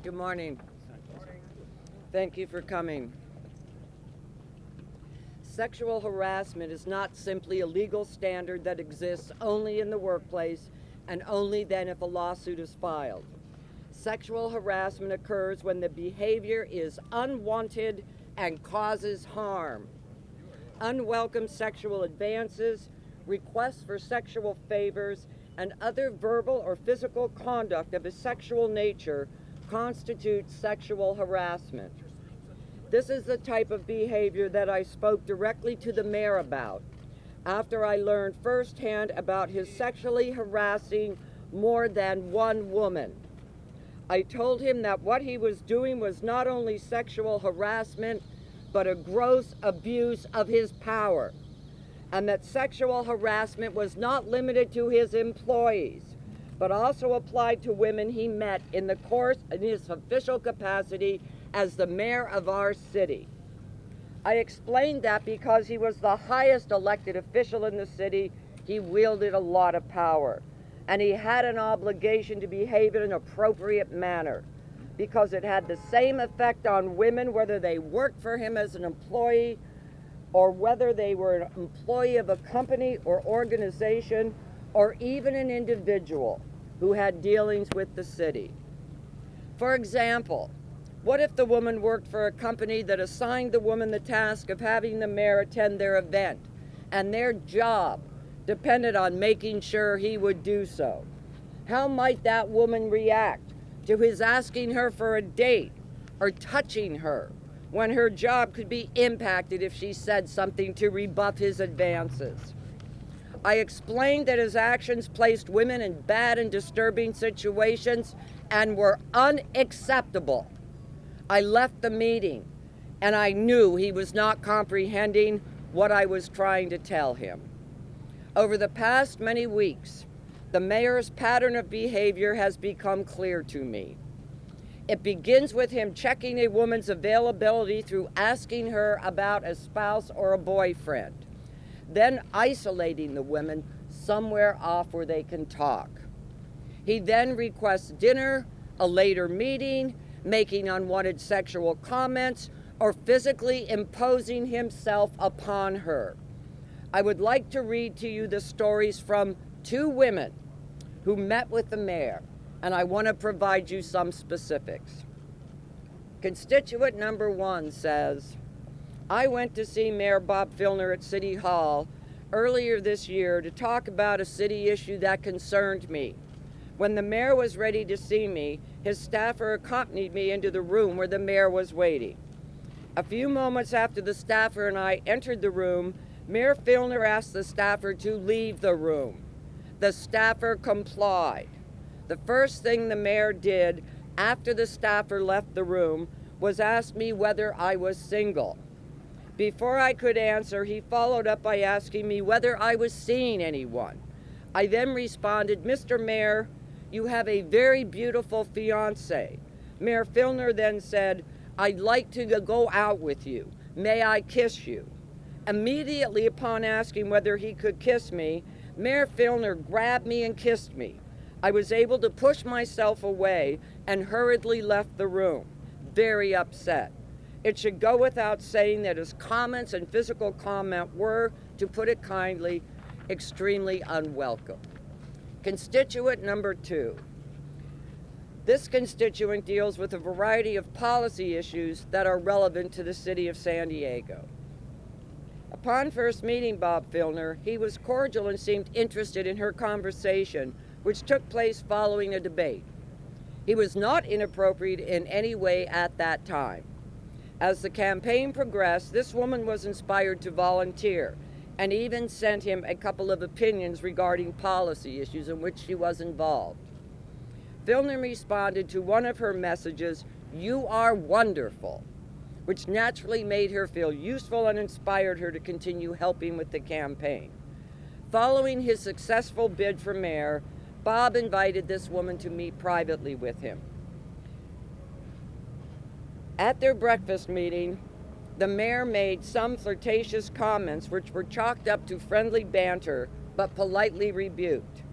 Good morning. Thank you for coming. Sexual harassment is not simply a legal standard that exists only in the workplace and only then if a lawsuit is filed. Sexual harassment occurs when the behavior is unwanted and causes harm. Unwelcome sexual advances, requests for sexual favors, and other verbal or physical conduct of a sexual nature constitutes sexual harassment. This is the type of behavior that I spoke directly to the mayor about after I learned firsthand about his sexually harassing more than one woman. I told him that what he was doing was not only sexual harassment, but a gross abuse of his power, and that sexual harassment was not limited to his employees, but also applied to women he met in the course of his official capacity as the mayor of our city. I explained that because he was the highest elected official in the city, he wielded a lot of power, and he had an obligation to behave in an appropriate manner, because it had the same effect on women whether they worked for him as an employee or whether they were an employee of a company or organization or even an individual who had dealings with the city. For example, what if the woman worked for a company that assigned the woman the task of having the mayor attend their event, and their job depended on making sure he would do so? How might that woman react to his asking her for a date or touching her, when her job could be impacted if she said something to rebuff his advances? I explained that his actions placed women in bad and disturbing situations and were unacceptable. I left the meeting, and I knew he was not comprehending what I was trying to tell him. Over the past many weeks, the mayor's pattern of behavior has become clear to me. It begins with him checking a woman's availability through asking her about a spouse or a boyfriend, then isolating the women somewhere off where they can talk. He then requests dinner, a later meeting, making unwanted sexual comments, or physically imposing himself upon her. I would like to read to you the stories from two women who met with the mayor, and I want to provide you some specifics. Constituent number 1 says, I went to see Mayor Bob Filner at City Hall earlier this year to talk about a city issue that concerned me. When the mayor was ready to see me, his staffer accompanied me into the room where the mayor was waiting. A few moments after the staffer and I entered the room, Mayor Filner asked the staffer to leave the room. The staffer complied. The first thing the mayor did after the staffer left the room was ask me whether I was single. Before I could answer, he followed up by asking me whether I was seeing anyone. I then responded, Mr. Mayor, you have a very beautiful fiance. Mayor Filner then said, I'd like to go out with you. May I kiss you? Immediately upon asking whether he could kiss me, Mayor Filner grabbed me and kissed me. I was able to push myself away and hurriedly left the room, very upset. It should go without saying that his comments and physical comment were, to put it kindly, extremely unwelcome. Constituent number 2. This constituent deals with a variety of policy issues that are relevant to the city of San Diego. Upon first meeting Bob Filner, he was cordial and seemed interested in her conversation, which took place following a debate. He was not inappropriate in any way at that time. As the campaign progressed, this woman was inspired to volunteer and even sent him a couple of opinions regarding policy issues in which she was involved. Filner responded to one of her messages, "You are wonderful," which naturally made her feel useful and inspired her to continue helping with the campaign. Following his successful bid for mayor, Bob invited this woman to meet privately with him. At their breakfast meeting, the mayor made some flirtatious comments which were chalked up to friendly banter, but politely rebuked.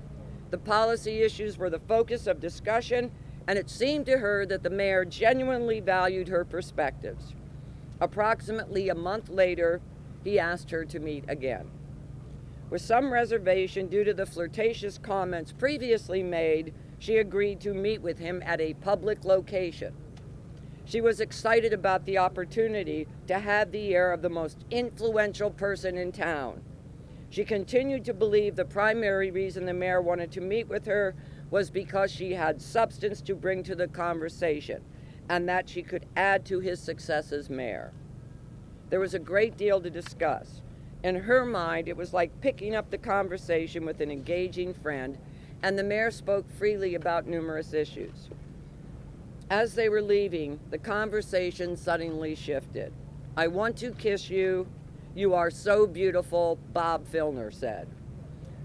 The policy issues were the focus of discussion, and it seemed to her that the mayor genuinely valued her perspectives. Approximately a month later, he asked her to meet again. With some reservation due to the flirtatious comments previously made, she agreed to meet with him at a public location. She was excited about the opportunity to have the ear of the most influential person in town. She continued to believe the primary reason the mayor wanted to meet with her was because she had substance to bring to the conversation and that she could add to his success as mayor. There was a great deal to discuss. In her mind, it was like picking up the conversation with an engaging friend, and the mayor spoke freely about numerous issues. As they were leaving, the conversation suddenly shifted. "I want to kiss you. You are so beautiful," Bob Filner said.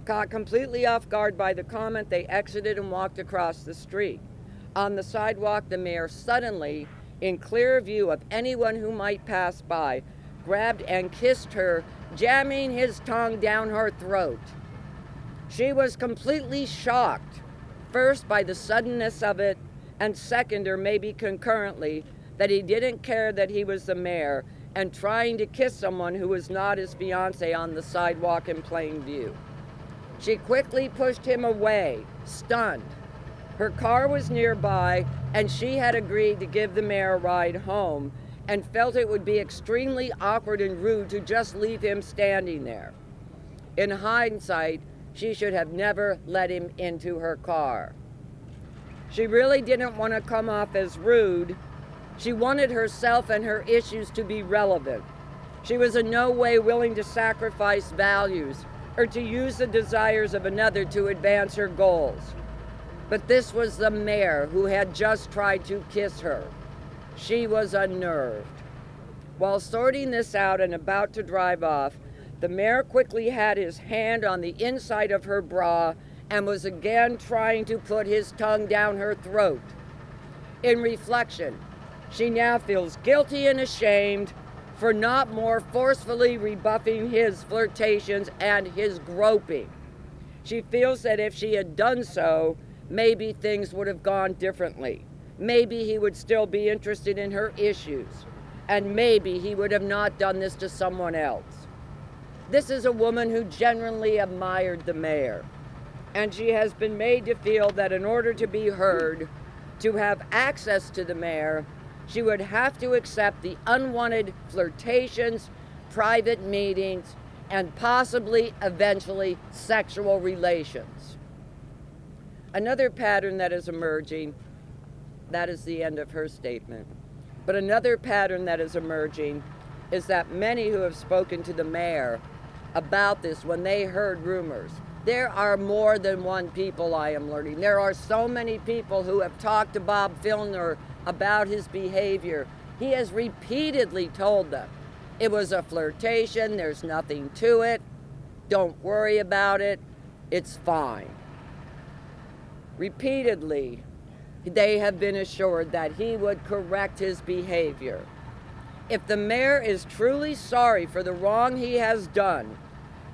Caught completely off guard by the comment, they exited and walked across the street. On the sidewalk, the mayor suddenly, in clear view of anyone who might pass by, grabbed and kissed her, jamming his tongue down her throat. She was completely shocked, first by the suddenness of it, and second, or maybe concurrently, that he didn't care that he was the mayor and trying to kiss someone who was not his fiancée on the sidewalk in plain view. She quickly pushed him away, stunned. Her car was nearby, and she had agreed to give the mayor a ride home and felt it would be extremely awkward and rude to just leave him standing there. In hindsight, she should have never let him into her car. She really didn't want to come off as rude. She wanted herself and her issues to be relevant. She was in no way willing to sacrifice values or to use the desires of another to advance her goals. But this was the mayor who had just tried to kiss her. She was unnerved. While sorting this out and about to drive off, the mayor quickly had his hand on the inside of her bra and was again trying to put his tongue down her throat. In reflection, she now feels guilty and ashamed for not more forcefully rebuffing his flirtations and his groping. She feels that if she had done so, maybe things would have gone differently. Maybe he would still be interested in her issues, and maybe he would have not done this to someone else. This is a woman who genuinely admired the mayor, and she has been made to feel that in order to be heard, to have access to the mayor, she would have to accept the unwanted flirtations, private meetings, and possibly, eventually, sexual relations. Another pattern that is emerging, that is the end of her statement, but another pattern that is emerging is that many who have spoken to the mayor about this when they heard rumors, there are more than one people, I am learning. There are so many people who have talked to Bob Filner about his behavior. He has repeatedly told them it was a flirtation, there's nothing to it, don't worry about it, it's fine. Repeatedly, they have been assured that he would correct his behavior. If the mayor is truly sorry for the wrong he has done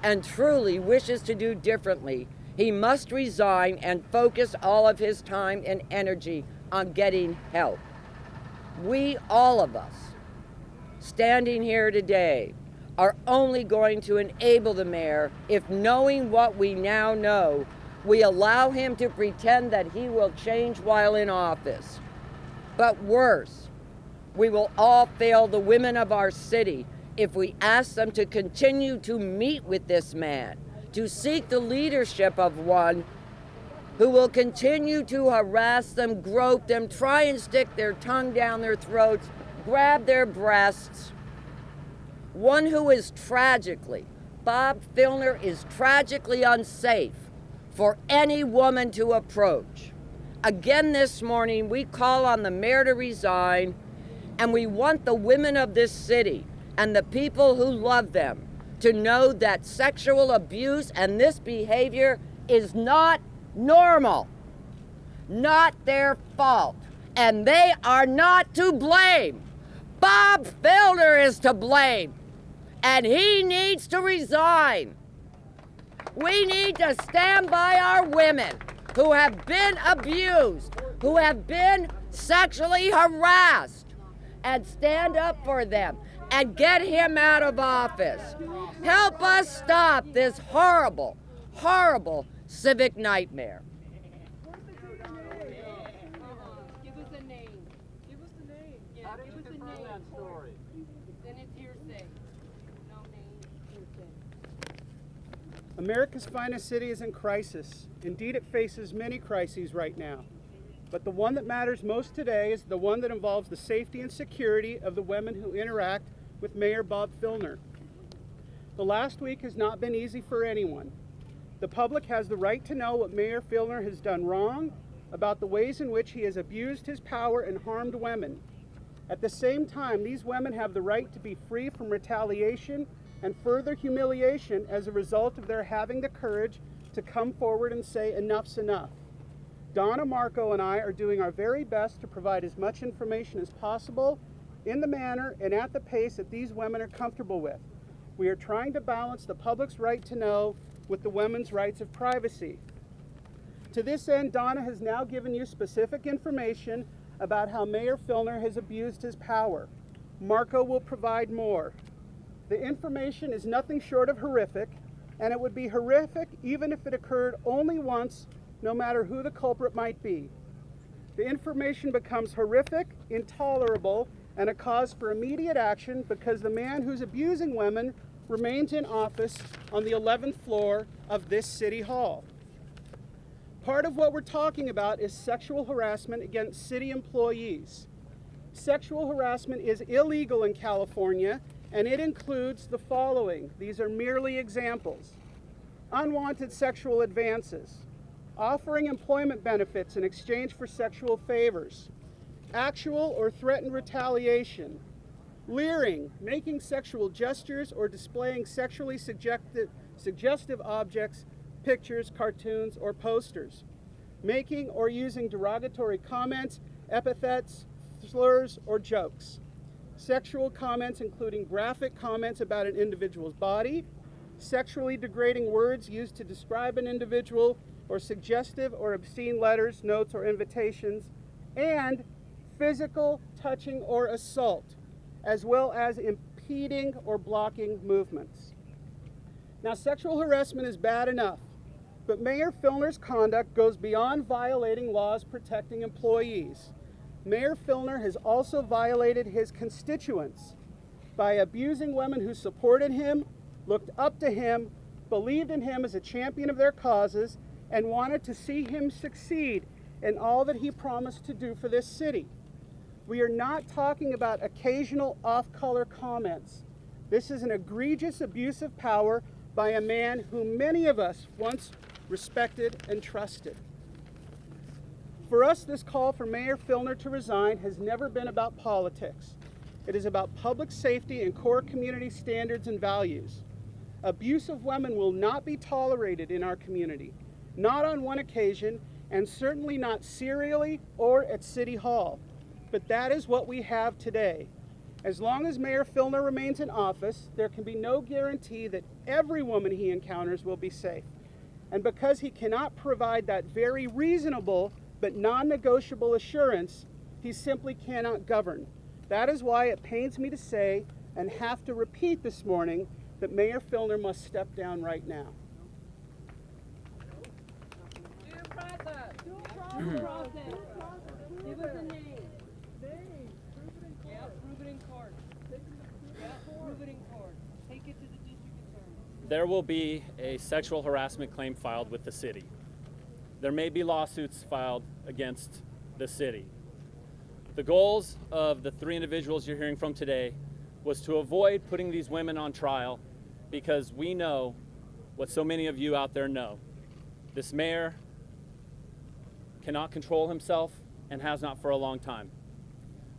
and truly wishes to do differently, he must resign and focus all of his time and energy on getting help. We, all of us, standing here today, are only going to enable the mayor if, knowing what we now know, we allow him to pretend that he will change while in office. But worse, we will all fail the women of our city if we ask them to continue to meet with this man, to seek the leadership of one who will continue to harass them, grope them, try and stick their tongue down their throats, grab their breasts. One who is tragically, Bob Filner is tragically unsafe for any woman to approach. Again this morning, we call on the mayor to resign, and we want the women of this city and the people who love them to know that sexual abuse and this behavior is not normal, not their fault, and they are not to blame. Bob Filner is to blame, and he needs to resign. We need to stand by our women who have been abused, who have been sexually harassed and stand up for them and get him out of office. Help us stop this horrible, horrible civic nightmare. Give us a name. Give us the name. Yeah, give us a name. That story. Then it's hearsay. No name, hearsay. America's finest city is in crisis. Indeed, it faces many crises right now. But the one that matters most today is the one that involves the safety and security of the women who interact with Mayor Bob Filner. The last week has not been easy for anyone. The public has the right to know what Mayor Filner has done wrong, about the ways in which he has abused his power and harmed women. At the same time, these women have the right to be free from retaliation and further humiliation as a result of their having the courage to come forward and say enough's enough. Donna, Marco, and I are doing our very best to provide as much information as possible in the manner and at the pace that these women are comfortable with. We are trying to balance the public's right to know with the women's rights of privacy. To this end, Donna has now given you specific information about how Mayor Filner has abused his power. Marco will provide more. The information is nothing short of horrific, and it would be horrific even if it occurred only once, no matter who the culprit might be. The information becomes horrific, intolerable, and a cause for immediate action because the man who's abusing women remains in office on the 11th floor of this city hall. Part of what we're talking about is sexual harassment against city employees. Sexual harassment is illegal in California, and it includes the following. These are merely examples. Unwanted sexual advances, offering employment benefits in exchange for sexual favors, actual or threatened retaliation, leering, making sexual gestures or displaying sexually suggestive objects, pictures, cartoons, or posters, making or using derogatory comments, epithets, slurs, or jokes, sexual comments including graphic comments about an individual's body, sexually degrading words used to describe an individual, or suggestive or obscene letters, notes, or invitations, and physical touching or assault, as well as impeding or blocking movements. Now, sexual harassment is bad enough, but Mayor Filner's conduct goes beyond violating laws protecting employees. Mayor Filner has also violated his constituents by abusing women who supported him, looked up to him, believed in him as a champion of their causes, and wanted to see him succeed in all that he promised to do for this city. We are not talking about occasional off-color comments. This is an egregious abuse of power by a man whom many of us once respected and trusted. For us, this call for Mayor Filner to resign has never been about politics. It is about public safety and core community standards and values. Abuse of women will not be tolerated in our community, not on one occasion, and certainly not serially or at City Hall. But that is what we have today. As long as Mayor Filner remains in office, there can be no guarantee that every woman he encounters will be safe. And because he cannot provide that very reasonable but non-negotiable assurance, he simply cannot govern. That is why it pains me to say, and have to repeat this morning, that Mayor Filner must step down right now. Due process. Give us a name. Yeah, prove it in court. Yeah, prove it in court. Take it to the district attorney. There will be a sexual harassment claim filed with the city. There may be lawsuits filed against the city. The goals of the three individuals you're hearing from today was to avoid putting these women on trial because we know what so many of you out there know. This mayor cannot control himself and has not for a long time.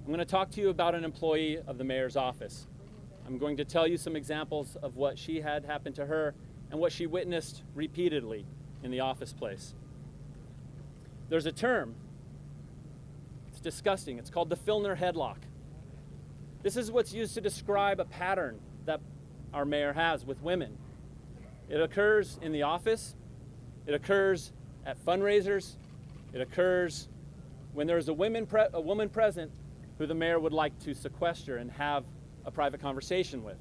I'm going to talk to you about an employee of the mayor's office. I'm going to tell you some examples of what she had happen to her and what she witnessed repeatedly in the office place. There's a term, it's disgusting, it's called the Filner headlock. This is what's used to describe a pattern that our mayor has with women. It occurs in the office, it occurs at fundraisers, it occurs when there's a woman present who the mayor would like to sequester and have a private conversation with.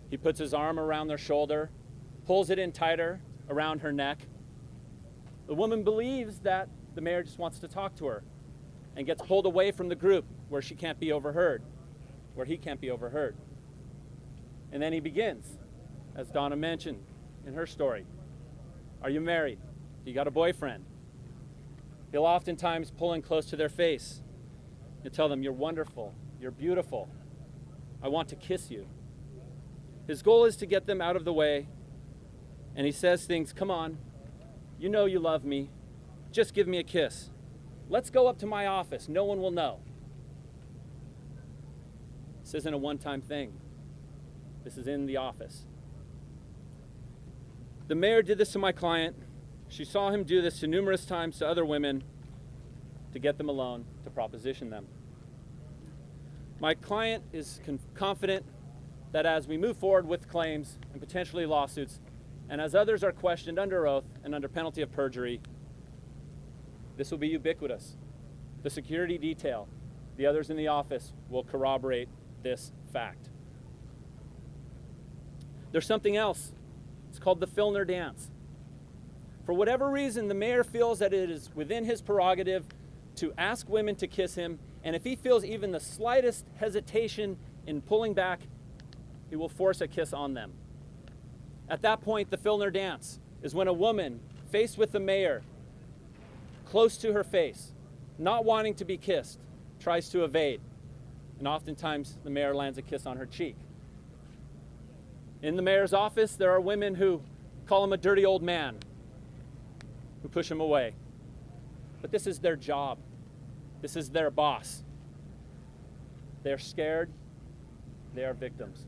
He puts his arm around their shoulder, pulls it in tighter around her neck. The woman believes that the mayor just wants to talk to her and gets pulled away from the group where she can't be overheard, where he can't be overheard. And then he begins, as Donna mentioned in her story. Are you married? Do you got a boyfriend? He'll oftentimes pull in close to their face and tell them, you're wonderful, you're beautiful, I want to kiss you. His goal is to get them out of the way, and he says things, come on, you know you love me, just give me a kiss. Let's go up to my office, no one will know. This isn't a one-time thing. This is in the office. The mayor did this to my client. She saw him do this to numerous times to other women to get them alone, to proposition them. My client is confident that as we move forward with claims and potentially lawsuits, and as others are questioned under oath and under penalty of perjury, this will be ubiquitous. The security detail, the others in the office will corroborate this fact. There's something else. It's called the Filner dance. For whatever reason, the mayor feels that it is within his prerogative to ask women to kiss him, and if he feels even the slightest hesitation in pulling back, he will force a kiss on them. At that point, the Filner dance is when a woman, faced with the mayor, close to her face, not wanting to be kissed, tries to evade, and oftentimes the mayor lands a kiss on her cheek. In the mayor's office, there are women who call him a dirty old man, who push him away. But this is their job. This is their boss. They're scared. They are victims.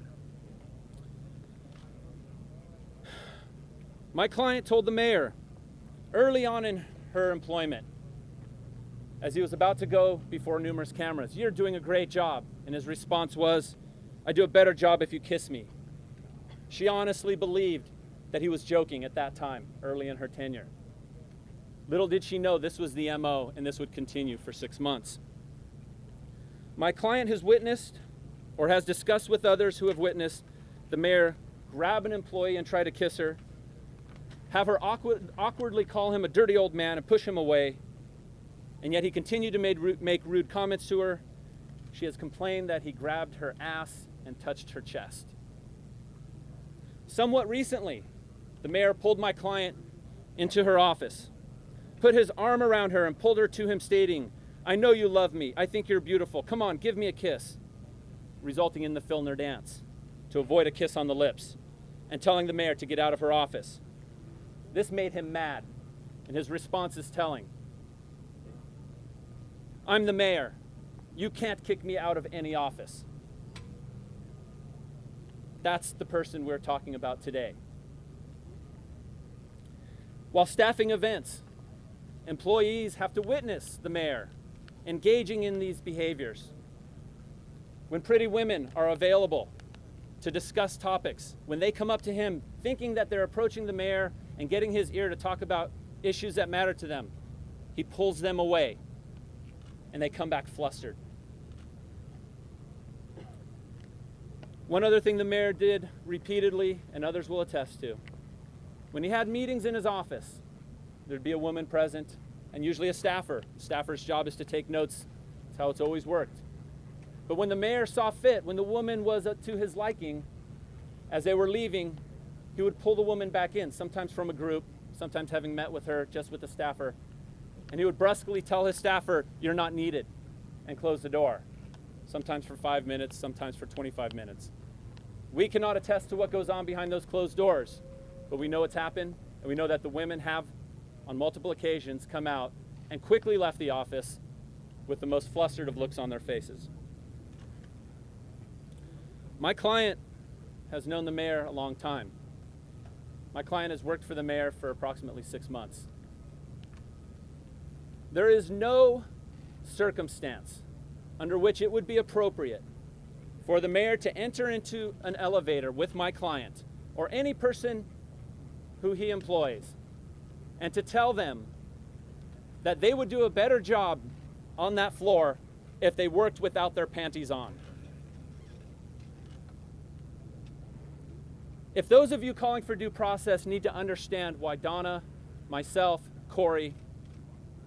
My client told the mayor early on in her employment, as he was about to go before numerous cameras, you're doing a great job. And his response was, I do a better job if you kiss me. She honestly believed that he was joking at that time, early in her tenure. Little did she know this was the MO, and this would continue for 6 months. My client has witnessed, or has discussed with others who have witnessed, the mayor grab an employee and try to kiss her, have her awkwardly call him a dirty old man and push him away, and yet he continued to make rude comments to her. She has complained that he grabbed her ass and touched her chest. Somewhat recently, the mayor pulled my client into her office, put his arm around her and pulled her to him, stating, I know you love me. I think you're beautiful. Come on, give me a kiss, resulting in the Filner dance to avoid a kiss on the lips and telling the mayor to get out of her office. This made him mad, and his response is telling. I'm the mayor. You can't kick me out of any office. That's the person we're talking about today. While staffing events, employees have to witness the mayor engaging in these behaviors. When pretty women are available to discuss topics, when they come up to him thinking that they're approaching the mayor and getting his ear to talk about issues that matter to them, he pulls them away and they come back flustered. One other thing the mayor did repeatedly, and others will attest to, when he had meetings in his office, there'd be a woman present, and usually a staffer. The staffer's job is to take notes. That's how it's always worked. But when the mayor saw fit, when the woman was to his liking, as they were leaving, he would pull the woman back in, sometimes from a group, sometimes having met with her, just with the staffer. And he would brusquely tell his staffer, you're not needed, and close the door. Sometimes for 5 minutes, sometimes for 25 minutes. We cannot attest to what goes on behind those closed doors, but we know it's happened, and we know that the women have, on multiple occasions, come out and quickly left the office with the most flustered of looks on their faces. My client has known the mayor a long time. My client has worked for the mayor for approximately 6 months. There is no circumstance under which it would be appropriate for the mayor to enter into an elevator with my client or any person who he employs and to tell them that they would do a better job on that floor if they worked without their panties on. If those of you calling for due process need to understand why Donna, myself, Cory,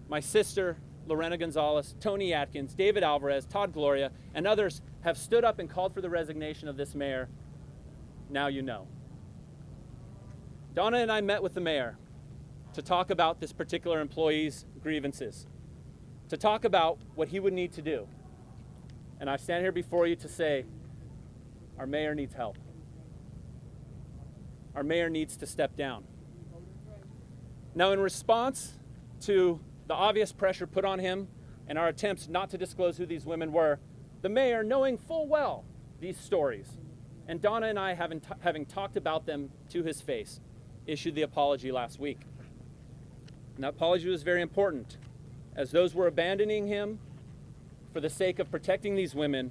my sister, Lorena Gonzalez, Tony Atkins, David Alvarez, Todd Gloria, and others have stood up and called for the resignation of this mayor, now you know. Donna and I met with the mayor to talk about this particular employee's grievances, to talk about what he would need to do. And I stand here before you to say, our mayor needs help. Our mayor needs to step down. Now, in response to the obvious pressure put on him and our attempts not to disclose who these women were, the mayor, knowing full well these stories, and Donna and I having talked about them to his face, issued the apology last week. And that apology was very important, as those were abandoning him for the sake of protecting these women.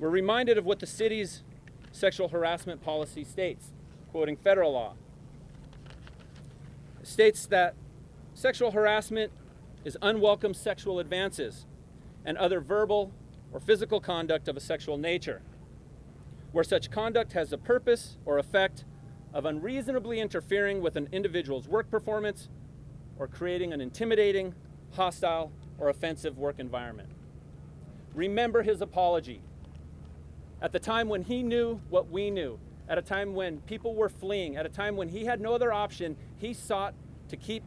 We're reminded of what the city's sexual harassment policy states, quoting federal law. It states that sexual harassment is unwelcome sexual advances and other verbal or physical conduct of a sexual nature, where such conduct has the purpose or effect of unreasonably interfering with an individual's work performance or creating an intimidating, hostile, or offensive work environment. Remember his apology. At the time when he knew what we knew, at a time when people were fleeing, at a time when he had no other option, he sought to keep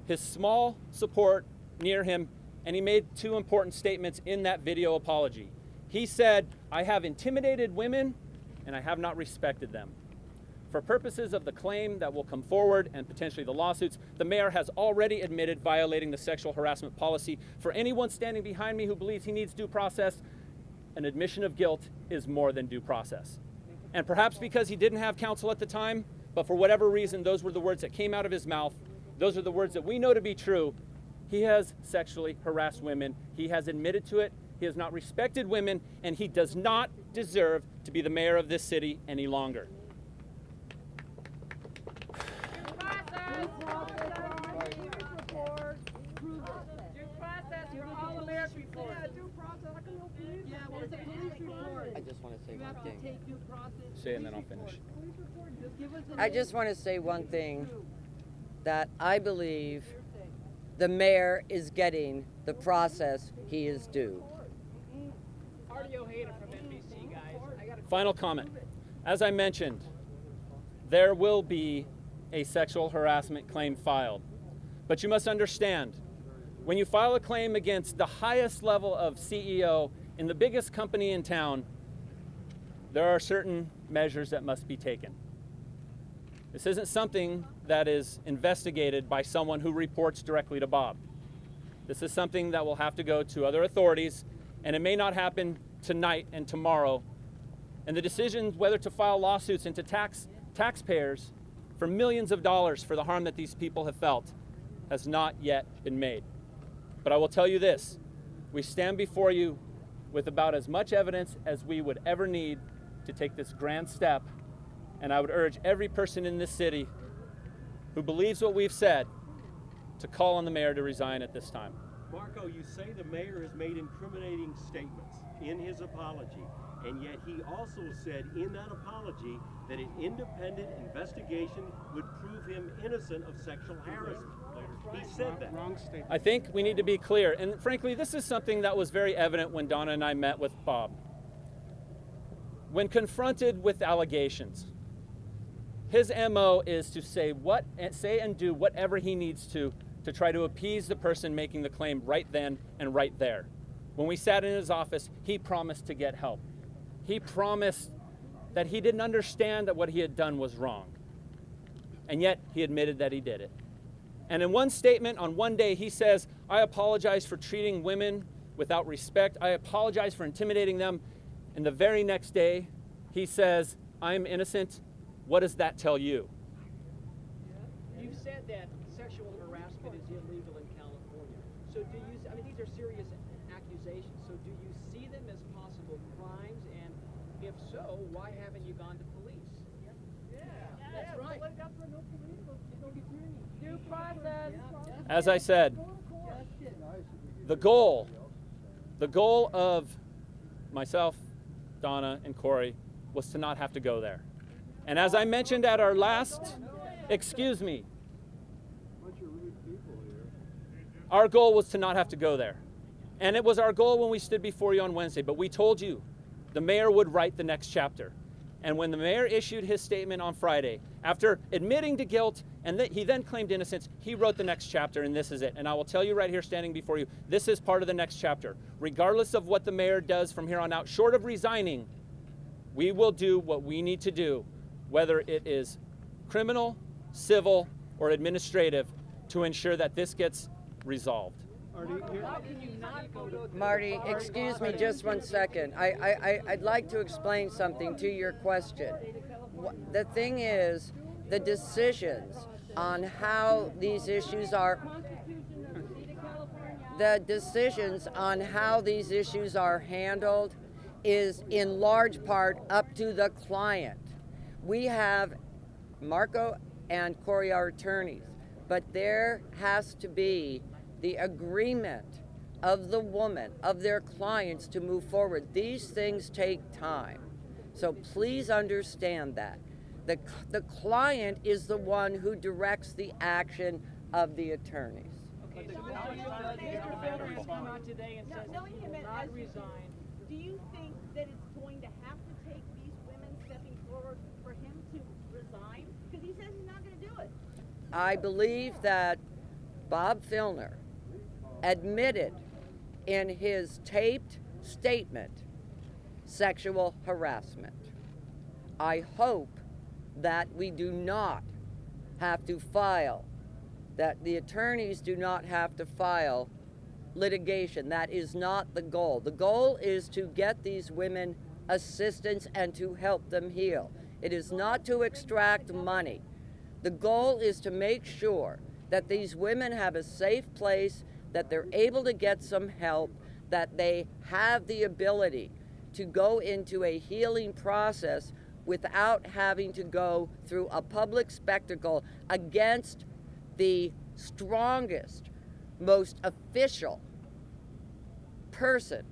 his small support near him, and he made two important statements in that video apology. He said, "I have intimidated women and I have not respected them." For purposes of the claim that will come forward and potentially the lawsuits, the mayor has already admitted violating the sexual harassment policy. For anyone standing behind me who believes he needs due process, an admission of guilt is more than due process. And perhaps because he didn't have counsel at the time, but for whatever reason, those were the words that came out of his mouth. Those are the words that we know to be true. He has sexually harassed women. He has admitted to it. He has not respected women, and he does not deserve to be the mayor of this city any longer. I just want to say one thing. Say it and then I'll finish. I just want to say one thing, that I believe the mayor is getting the process he is due. Final comment. As I mentioned, there will be a sexual harassment claim filed. But you must understand, when you file a claim against the highest level of CEO in the biggest company in town, there are certain measures that must be taken. This isn't something that is investigated by someone who reports directly to Bob. This is something that will have to go to other authorities, and it may not happen tonight and tomorrow. And the decision whether to file lawsuits into taxpayers for millions of dollars for the harm that these people have felt has not yet been made. But I will tell you this, we stand before you with about as much evidence as we would ever need to take this grand step. And I would urge every person in this city who believes what we've said to call on the mayor to resign at this time. Marco, you say the mayor has made incriminating statements in his apology, and yet he also said in that apology that an independent investigation would prove him innocent of sexual harassment. He said that. Wrong statement. I think we need to be clear, and frankly, this is something that was very evident when Donna and I met with Bob. When confronted with allegations, his MO is to say and do whatever he needs to try to appease the person making the claim right then and right there. When we sat in his office, he promised to get help. He promised that he didn't understand that what he had done was wrong. And yet, he admitted that he did it. And in one statement on one day, he says, "I apologize for treating women without respect. I apologize for intimidating them." And the very next day, he says, "I'm innocent." What does that tell you? You said that sexual harassment is illegal in California. So do you, I mean, these are serious accusations. So do you see them as possible crimes? And if so, why haven't you gone to police? That's right. Due process. As I said, The goal of myself, Donna, and Cory was to not have to go there. And as I mentioned at our last, excuse me, our goal was to not have to go there. And it was our goal when we stood before you on Wednesday, but we told you the mayor would write the next chapter. And when the mayor issued his statement on Friday, after admitting to guilt and he then claimed innocence, he wrote the next chapter, and this is it. And I will tell you right here standing before you, this is part of the next chapter. Regardless of what the mayor does from here on out, short of resigning, we will do what we need to do, whether it is criminal, civil, or administrative, to ensure that this gets resolved. Marty, excuse me just one second. I'd like to explain something to your question. The thing is, the decisions on how these issues are handled is in large part up to the client. We have Marco and Cory are attorneys, but there has to be the agreement of the woman, of their clients, to move forward. These things take time. So please understand that. The client is the one who directs the action of the attorneys. Okay, so Mr. Filner has come out today and says that he will not resign. Do you think that it's going to have to take these women stepping forward for him to resign? Because he says he's not going to do it. I believe that Bob Filner admitted in his taped statement sexual harassment. I hope that we do not have to file, that the attorneys do not have to file litigation. That is not the goal. The goal is to get these women assistance and to help them heal. It is not to extract money. The goal is to make sure that these women have a safe place, that they're able to get some help, that they have the ability to go into a healing process without having to go through a public spectacle against the strongest, most official person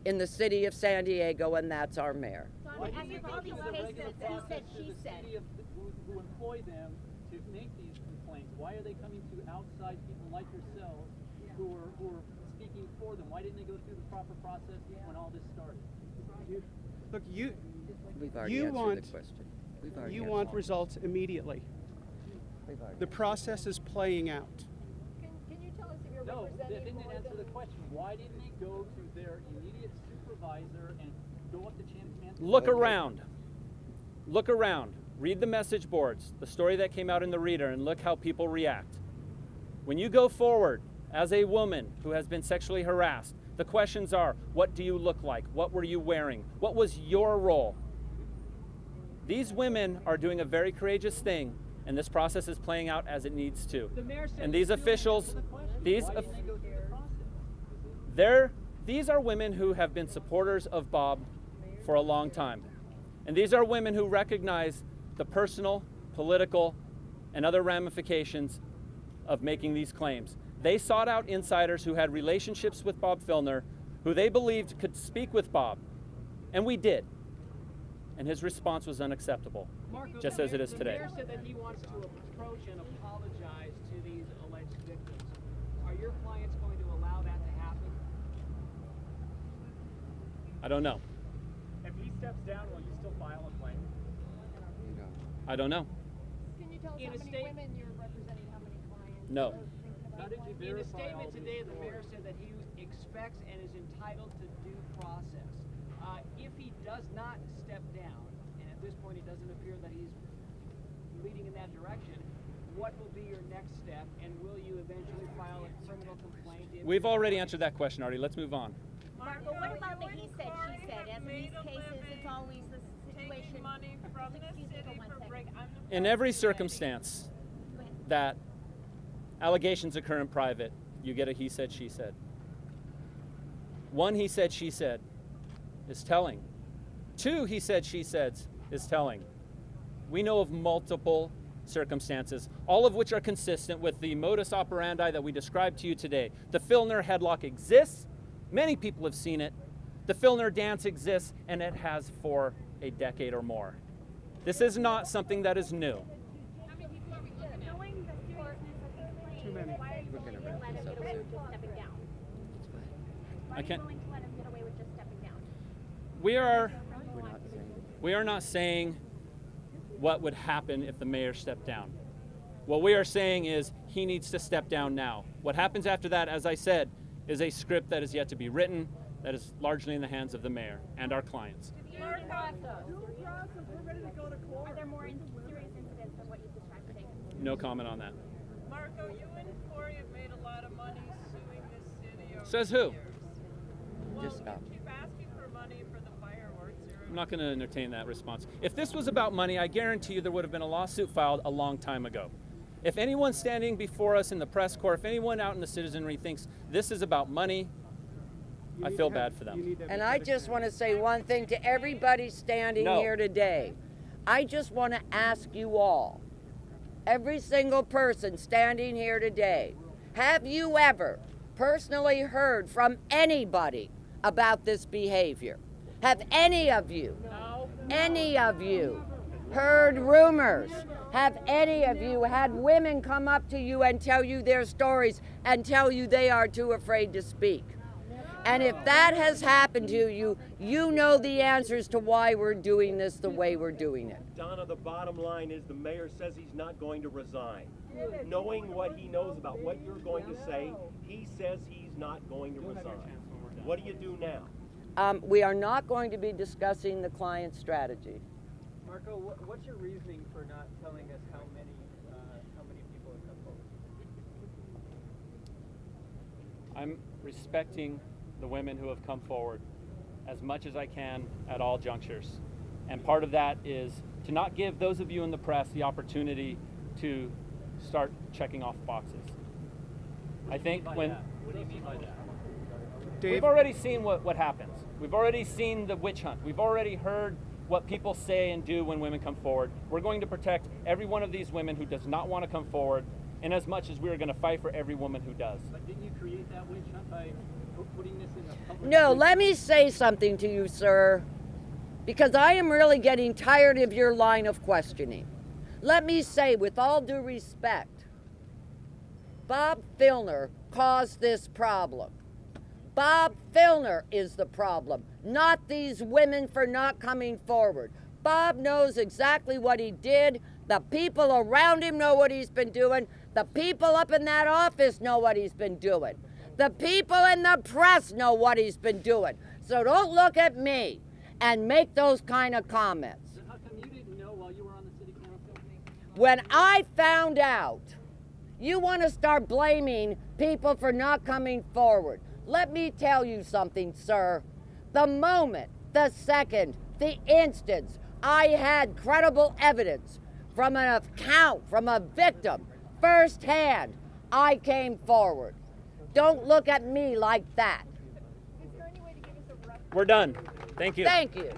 in the city of San Diego, and that's our mayor. So I mean, all these cases, he said, she said. Who employ them to make these complaints? Why are they coming to outside people like yourselves who are speaking for them? Why didn't they go through the proper process when all this started? Look, We've already you answered want the question. We've already you answered want it. results immediately. We've already The answered process is playing out. Can you tell us if you're No, they representing didn't more answer than the question. Why didn't they go to their immediate supervisor and go up to Chancellor? Look around. Look around. Read the message boards, the story that came out in the Reader, and look how people react. When you go forward as a woman who has been sexually harassed, the questions are, what do you look like? What were you wearing? What was your role? These women are doing a very courageous thing, and this process is playing out as it needs to. The mayor said And they these still officials, answer the question. these Why of- didn't they go through the process? these are women who have been supporters of Bob for a long time. And these are women who recognize the personal, political, and other ramifications of making these claims. They sought out insiders who had relationships with Bob Filner, who they believed could speak with Bob. And we did. And his response was unacceptable, Marco, just the as it mayor- is today. The mayor said that he wants to approach and apologize to these alleged victims. Are your clients going to allow that to happen? I don't know. If he steps down, will you still file a claim? I don't know. Can you tell us In how a many state- women you're representing, how many clients? No. How did you In a verify all statement these today, the stories? mayor said that he expects and is entitled to due process. If he does not step down, and at this point it doesn't appear that he's leading in that direction, what will be your next step, and will you eventually file a criminal complaint? We've already answered that question, Artie. Let's move on. Marco, what about the he said, she said? As in these cases, it's always the situation. Taking money from the Excuse me city for one for second. Briggs. In every circumstance that allegations occur in private, you get a he said, she said. One he said, she said is telling. Two he said, she said is telling. We know of multiple circumstances, all of which are consistent with the modus operandi that we described to you today. The Filner headlock exists. Many people have seen it. The Filner dance exists, and it has for a decade or more. This is not something that is new. Knowing the seriousness of the claim, Too many. why are you willing to let him get away with just stepping down? Why I are can't. you willing to let him get away with just stepping down? We are not saying what would happen if the mayor stepped down. What we are saying is he needs to step down now. What happens after that, as I said, is a script that is yet to be written, that is largely in the hands of the mayor and our clients. Are there more serious incidents than what you described today? No comment on that. Marco, you and Cory have made a lot of money suing this city over Says the who? years. Well, Just stop. you keep asking for money for the fireworks. I'm not going to entertain that response. If this was about money, I guarantee you there would have been a lawsuit filed a long time ago. If anyone standing before us in the press corps, if anyone out in the citizenry thinks this is about money, I feel bad for them. And I just want to say one thing to everybody standing No. here today. I just want to ask you all, every single person standing here today, have you ever personally heard from anybody about this behavior? Have any of you, heard rumors? Have any of you had women come up to you and tell you their stories and tell you they are too afraid to speak? And if that has happened to you, you know the answers to why we're doing this the way we're doing it. Donna, the bottom line is the mayor says he's not going to resign. Knowing what he knows about what you're going to say, he says he's not going to resign. What do you do now? We are not going to be discussing the client strategy. Marco, what's your reasoning for not telling us how many people have come forward? I'm respecting the women who have come forward as much as I can at all junctures. And part of that is to not give those of you in the press the opportunity to start checking off boxes. I think when What do you mean by that? we've already seen what happens. We've already seen the witch hunt. We've already heard what people say and do when women come forward. We're going to protect every one of these women who does not want to come forward, in as much as we're going to fight for every woman who does. But didn't you create that witch hunt by putting this in the public? No, let me say something to you, sir, because I am really getting tired of your line of questioning. Let me say, with all due respect, Bob Filner caused this problem. Bob Filner is the problem, not these women for not coming forward. Bob knows exactly what he did. The people around him know what he's been doing. The people up in that office know what he's been doing. The people in the press know what he's been doing. So don't look at me and make those kind of comments. Then how come you didn't know while you were on the city council? When I found out, you want to start blaming people for not coming forward. Let me tell you something, sir. The moment, the second, the instance, I had credible evidence from an account, from a victim, firsthand, I came forward. Don't look at me like that. Is there any way to give us a rough We're done. Thank you. Thank you.